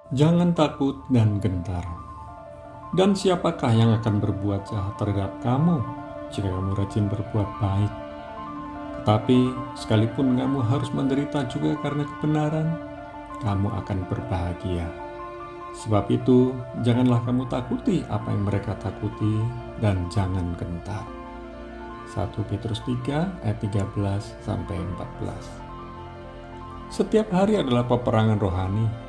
Jangan takut dan gentar. Dan siapakah yang akan berbuat jahat terhadap kamu jika kamu rajin berbuat baik? Tetapi sekalipun kamu harus menderita juga karena kebenaran, kamu akan berbahagia. Sebab itu, janganlah kamu takuti apa yang mereka takuti dan jangan gentar. 1 Petrus 3 ayat 13-14. Setiap hari adalah peperangan rohani.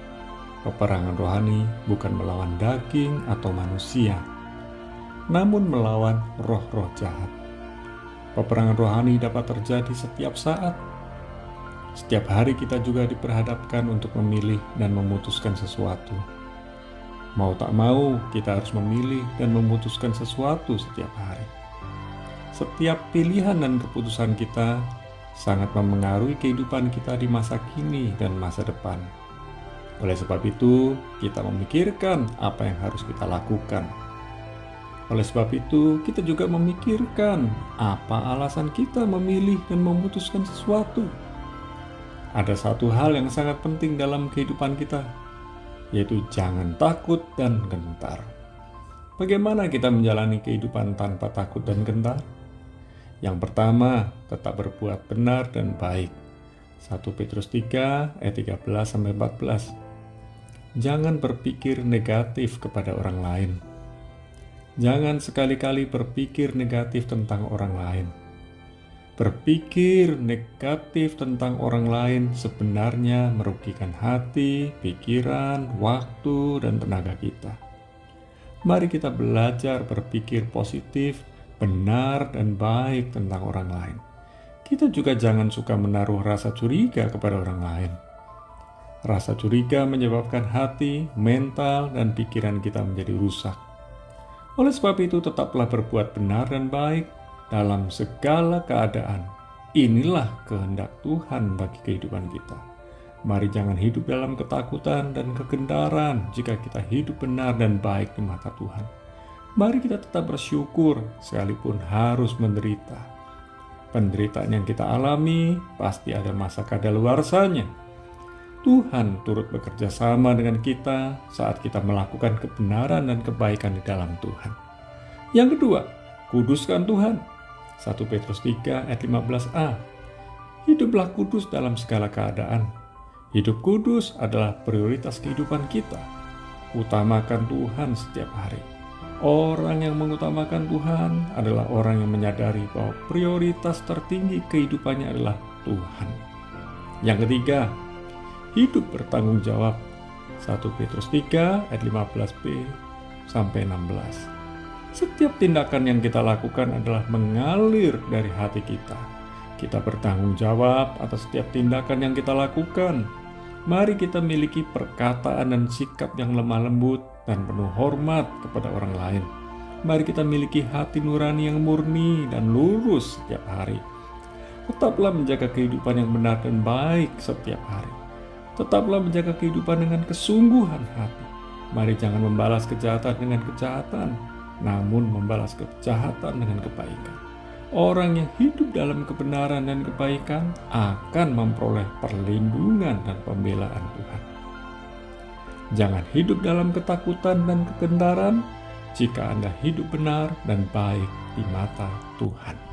Peperangan rohani bukan melawan daging atau manusia, namun melawan roh-roh jahat. Peperangan rohani dapat terjadi setiap saat. Setiap hari kita juga diperhadapkan untuk memilih dan memutuskan sesuatu. Mau tak mau, kita harus memilih dan memutuskan sesuatu setiap hari. Setiap pilihan dan keputusan kita sangat memengaruhi kehidupan kita di masa kini dan masa depan. Oleh sebab itu, kita memikirkan apa yang harus kita lakukan. Oleh sebab itu, kita juga memikirkan apa alasan kita memilih dan memutuskan sesuatu. Ada satu hal yang sangat penting dalam kehidupan kita, yaitu jangan takut dan gentar. Bagaimana kita menjalani kehidupan tanpa takut dan gentar? Yang pertama, tetap berbuat benar dan baik. 1 Petrus 3 ayat 13-14. Jangan berpikir negatif kepada orang lain. Jangan sekali-kali berpikir negatif tentang orang lain. Berpikir negatif tentang orang lain sebenarnya merugikan hati, pikiran, waktu, dan tenaga kita. Mari kita belajar berpikir positif, benar, dan baik tentang orang lain. Kita juga jangan suka menaruh rasa curiga kepada orang lain. Rasa curiga menyebabkan hati, mental, dan pikiran kita menjadi rusak. Oleh sebab itu, tetaplah berbuat benar dan baik dalam segala keadaan. Inilah kehendak Tuhan bagi kehidupan kita. Mari jangan hidup dalam ketakutan dan kegentaran jika kita hidup benar dan baik di mata Tuhan. Mari kita tetap bersyukur sekalipun harus menderita. Penderitaan yang kita alami pasti ada masa kadaluarsanya. Tuhan turut bekerja sama dengan kita saat kita melakukan kebenaran dan kebaikan di dalam Tuhan. Yang kedua, kuduskan Tuhan. 1 Petrus 3 ayat 15a. Hiduplah kudus dalam segala keadaan. Hidup kudus adalah prioritas kehidupan kita. Utamakan Tuhan setiap hari. Orang yang mengutamakan Tuhan adalah orang yang menyadari bahwa prioritas tertinggi kehidupannya adalah Tuhan. Yang ketiga, hidup bertanggung jawab. 1 Petrus 3 ayat 15b-16. Setiap tindakan yang kita lakukan adalah mengalir dari hati kita. Kita bertanggung jawab atas setiap tindakan yang kita lakukan. Mari kita miliki perkataan dan sikap yang lemah lembut dan penuh hormat kepada orang lain. Mari kita miliki hati nurani yang murni dan lurus setiap hari. Tetaplah menjaga kehidupan yang benar dan baik setiap hari. Tetaplah menjaga kehidupan dengan kesungguhan hati. Mari jangan membalas kejahatan dengan kejahatan, namun membalas kejahatan dengan kebaikan. Orang yang hidup dalam kebenaran dan kebaikan akan memperoleh perlindungan dan pembelaan Tuhan. Jangan hidup dalam ketakutan dan kegentaran jika Anda hidup benar dan baik di mata Tuhan.